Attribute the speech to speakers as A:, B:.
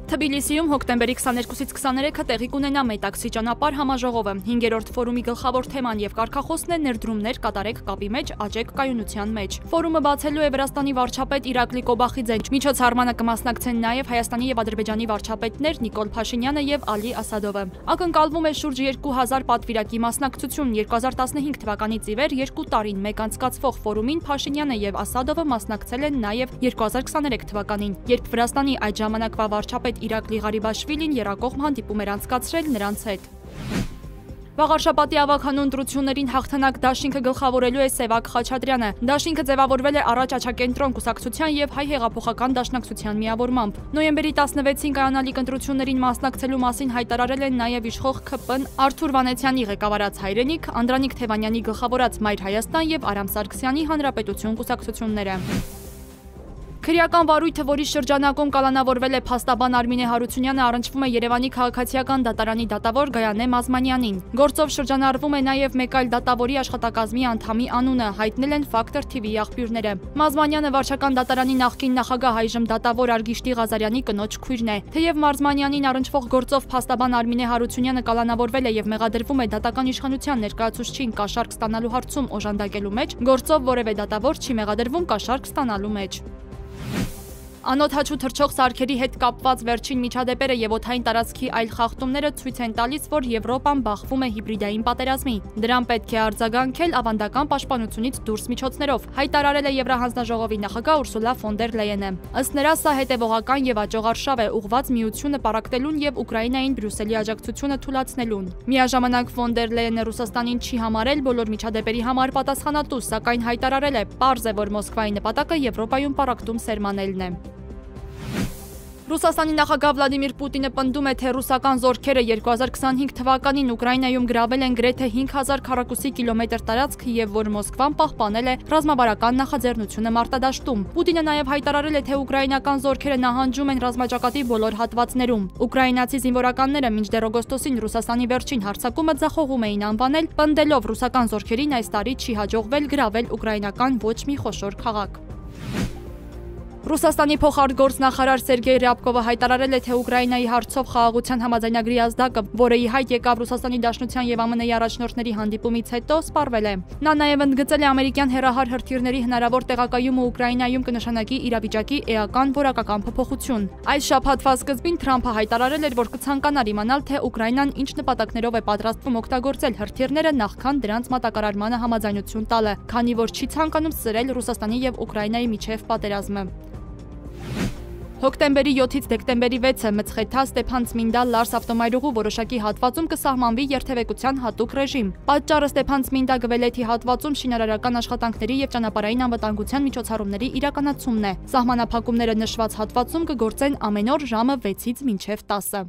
A: Թբիլիսիում հոկտեմբերի 22-ից 23-ը տեղի կունենա Մետաքսի ճանապարհ համաժողովը։ 5-րդ ֆորումի գլխավոր թեման եւ կարգախոսն է ներդրումներ կատարեք կապի մեջ, աճեք կայունության մեջ։ Ֆորումը բացելու է Վրաստանի վարչապետ Իրակլի Կոբախիձեն։ Միջոցառմանը կմասնակցեն նաեւ Հայաստանի եւ Ադրբեջանի վարչապետներ Նիկոլ Փաշինյանը եւ Ալի Ասադովը։ Ակնկալվում է շուրջ 2000 պատվիրակի մասնակցություն։ 2015 թվականից ի վեր 2 տարին մեկ անցկացվող ֆորումին Փաշինյանը եւ Ասադովը մասնակցել են նաեւ 2023 թվականին, երբ Վրաստանի այդ ժամանակվա վարչապետ Իրակլի Ղարիբաշվիլին երակողմ հանդիպում էր անցկացրել նրանց հետ։ Վաղարշաբաթի ավագանուն ընտրություններին հաղթանակ դաշինքը գլխավորելու է Սևակ Խաչատրյանը։ Դաշինքը ձևավորվել է առաջ Աչակենտրոն կուսակցության եւ Հայ հեղափոխական դաշնակցության միավորմամբ։ Նոյեմբերի 16-ին կայանալիք ընտրություններին մասնակցելու մասին հայտարարել են նաեւ իշխող ՔՊ-ն Արթուր Վանեցյանի ղեկավարած Հայրենիք, Անդրանիկ Թևանյանի գլխավորած Մայր Հայաստան եւ Արամ Սարգսյանի Հանրապետություն կուսակցությունները։ Քրեական վարույթը, որի շրջանակում կալանավորվել է փաստաբան Արմինե Հարությունյանը, առնչվում է Երևանի քաղաքացիական դատարանի դատավոր Գայանե Մազմանյանին։ Գործով շրջանառվում է նաև մեկ այլ դատավորի աշխատակազմի անդամի անունը, հայտնել են Factor TV աղբյուրները։ Մազմանյանը վարչական դատարանի նախկին նախագահ, այժմ դատավոր Արգիշտի Ղազարյանի կնոջ քույրն է։ Թեև Մազմանյանին առնչվող գործով փաստաբան Արմինե Հարությունյանը կալանավորվել է եւ մեղադրվում է դատական իշխանության ներկայացուցչին կաշառք ստանալու հարցում օժանդակելու մեջ, գործով որևէ դատավոր չի մեղադրվում կաշառք ստանալու մեջ։ Անոթ հաչու թռչող սարքերի հետ կապված վերջին միջադեպերը եւ օդային տարածքի այլ խախտումները ցույց են տալիս, որ Եվրոպան բախվում է հիբրիդային պատերազմի։ Դրան պետք է արձագանքել ավանդական պաշտպանությունից դուրս միջոցներով, հայտարարել է Եվրահանձնաժողովի նախագահ Ուրսուլա ֆոն դեր Լեյենը։ Ըստ նրա, սա հետևողական եւ աճող արշավ է, ուղղված միությունը պարակտելուն եւ Ուկրաինային Բրյուսելի աջակցությունը թույլատնելուն։ Միաժամանակ ֆոն դեր Լեյենը Ռուսաստանին չի համարել բոլոր միջադեպերի համար պատասխանատու, սակայն հայտարարել է, պարզ է, որ Մոսկվայի նպատակը Եվրոպայում պարակտում սերմանելն է։ Ռուսաստանի նախագահ Վլադիմիր Պուտինը պնդում է, թե ռուսական զորքերը 2025 թվականին Ուկրաինայում գրավել են գրեթե 5000 քառակուսի կիլոմետր տարածք եւ որ Մոսկվան պահպանել է ռազմավարական նախաձեռնությունը մարտադաշտում։ Պուտինը նաեւ հայտարարել է, թե ուկրաինական զորքերը նահանջում են ռազմաճակատի բոլոր հատվածներում։ Ուկրաինացի զինվորականները մինչդեռ օգոստոսին Ռուսաստանի վերջին հարձակումը ձախողում էին անվանել, պնդելով ռուսական զորքերին այս տարի չի հաջողվել գրավել ուկրաինական ոչ մի խոշոր քաղաք։ Ռուսաստանի փոխարտգործնախարար Սերգեյ Ռյաբկովը հայտարարել է, թե Ուկրաինայի հարցով խաղաղության համաձայնագրի ազդակը, որը ի հայտ եկավ Ռուսաստանի Դաշնության եւ ԱՄՆ-ի առաջնորդների հանդիպումից հետո, սպառվել է։ Նա նաեւ ընդգծել է ամերիկյան հեռահար հրթիռների հնարավոր տեղակայումը Ուկրաինայում կնշանակի իրավիճակի էական որակական փոփոխություն։ Այս շաբաթվա սկզբին Թրամփը հայտարարել էր, որ կցանկանար իմանալ, թե Ուկրաինան ինչ նպատակներով է պատրաստվում օգտագործել հրթիռները նախքան դրանց մատակարարմանը համաձայնություն տալը, քանի որ չի ցանկանում սրել Ռուսաստանի եւ Ուկրաինայի միջև պատերազմը։ Հոկտեմբերի 7-ից դեկտեմբերի 6-ը Մցխեթա Ստեփան-Ծմինդա Լարս ավտոմայրուղու որոշակի հատվածում կսահմանվի երթևեկության հատուկ ռեժիմ։ Պատճառը Ստեփան-Ծմինդա գվելեթի հատվածում շինարարական աշխատանքների եւ ճանապարհային անվտանգության միջոցառումների իրականացումն է։ Սահմանափակումները նշված հատվածում կգործեն ամեն օր ժամը 6-ից մինչև 10-ը։